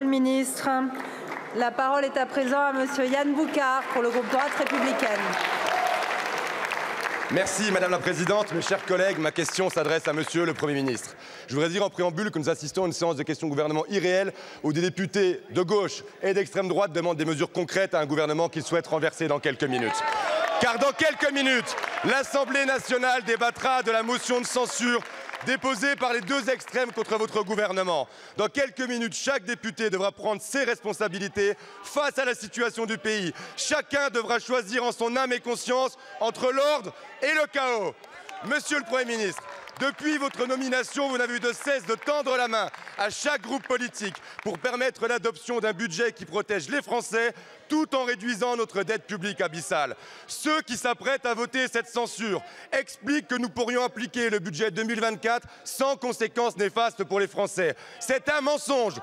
Ministre. La parole est à présent à monsieur Yann Boucard pour le groupe Droite républicaine. Merci Madame la Présidente. Mes chers collègues, ma question s'adresse à Monsieur le Premier ministre. Je voudrais dire en préambule que nous assistons à une séance de questions au gouvernement irréelle où des députés de gauche et d'extrême droite demandent des mesures concrètes à un gouvernement qu'ils souhaitent renverser dans quelques minutes. Car dans quelques minutes, l'Assemblée nationale débattra de la motion de censure déposée par les deux extrêmes contre votre gouvernement. Dans quelques minutes, chaque député devra prendre ses responsabilités face à la situation du pays. Chacun devra choisir en son âme et conscience entre l'ordre et le chaos. Monsieur le Premier ministre, depuis votre nomination, vous n'avez eu de cesse de tendre la main à chaque groupe politique pour permettre l'adoption d'un budget qui protège les Français tout en réduisant notre dette publique abyssale. Ceux qui s'apprêtent à voter cette censure expliquent que nous pourrions appliquer le budget 2024 sans conséquences néfastes pour les Français. C'est un mensonge,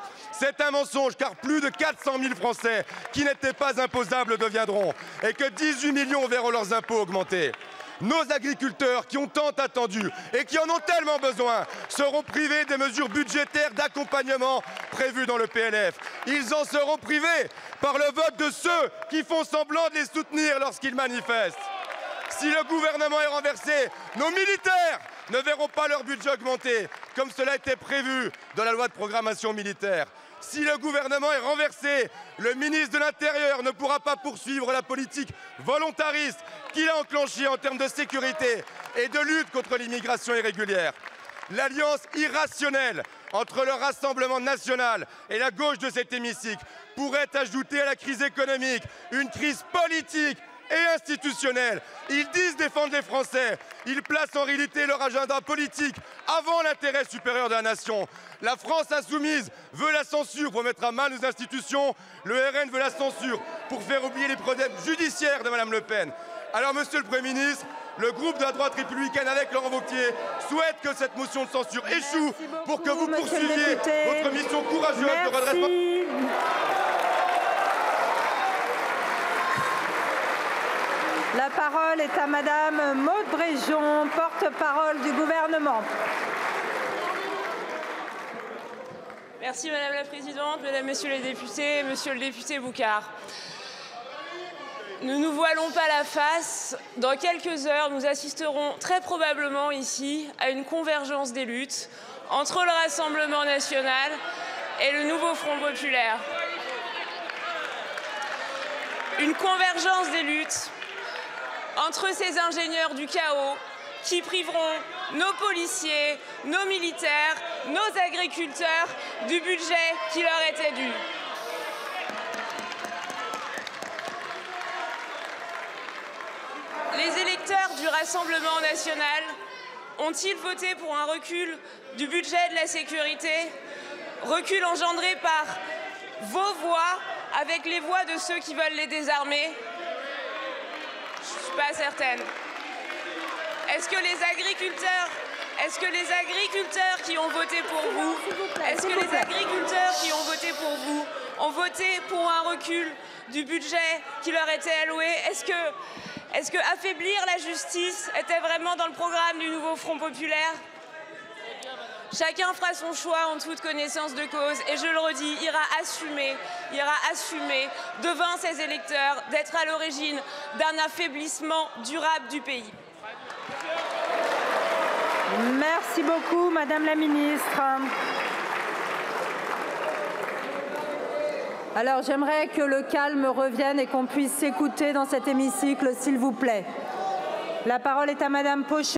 car plus de 400 000 Français qui n'étaient pas imposables le deviendront et que 18 millions verront leurs impôts augmenter. Nos agriculteurs qui ont tant attendu et qui en ont tellement besoin seront privés des mesures budgétaires d'accompagnement prévues dans le PLF. Ils en seront privés par le vote de ceux qui font semblant de les soutenir lorsqu'ils manifestent. Si le gouvernement est renversé, nos militaires ne verront pas leur budget augmenter, comme cela était prévu dans la loi de programmation militaire. Si le gouvernement est renversé, le ministre de l'Intérieur ne pourra pas poursuivre la politique volontariste qu'il a enclenchée en termes de sécurité et de lutte contre l'immigration irrégulière. L'alliance irrationnelle entre le Rassemblement national et la gauche de cet hémicycle pourrait ajouter à la crise économique une crise politique et institutionnelle. Ils disent défendre les Français. Ils placent en réalité leur agenda politique avant l'intérêt supérieur de la nation. La France insoumise veut la censure pour mettre à mal nos institutions. Le RN veut la censure pour faire oublier les problèmes judiciaires de Mme Le Pen. Alors, Monsieur le Premier ministre, le groupe de la droite républicaine avec Laurent Wauquiez souhaite que cette motion de censure échoue pour que vous poursuiviez votre mission courageuse de redressement. La parole est à Madame Maude Bréjon, porte-parole du gouvernement. Merci Madame la Présidente, Mesdames, Messieurs les députés, Monsieur le député Boucard. Ne nous voilons pas la face. Dans quelques heures, nous assisterons très probablement ici à une convergence des luttes entre le Rassemblement national et le nouveau Front populaire. Une convergence des luttes entre ces ingénieurs du chaos qui priveront nos policiers, nos militaires, nos agriculteurs du budget qui leur était dû. Les électeurs du Rassemblement national ont-ils voté pour un recul du budget de la sécurité, recul engendré par vos voix avec les voix de ceux qui veulent les désarmer? Je ne suis pas certaine. Est-ce que les agriculteurs qui ont voté pour vous, ont voté pour un recul du budget qui leur était alloué? Est-ce que affaiblir la justice était vraiment dans le programme du nouveau Front populaire? Chacun fera son choix en toute connaissance de cause et je le redis, ira assumer devant ses électeurs d'être à l'origine d'un affaiblissement durable du pays. Merci beaucoup, Madame la Ministre. Alors, j'aimerais que le calme revienne et qu'on puisse s'écouter dans cet hémicycle, s'il vous plaît. La parole est à Madame Pochon.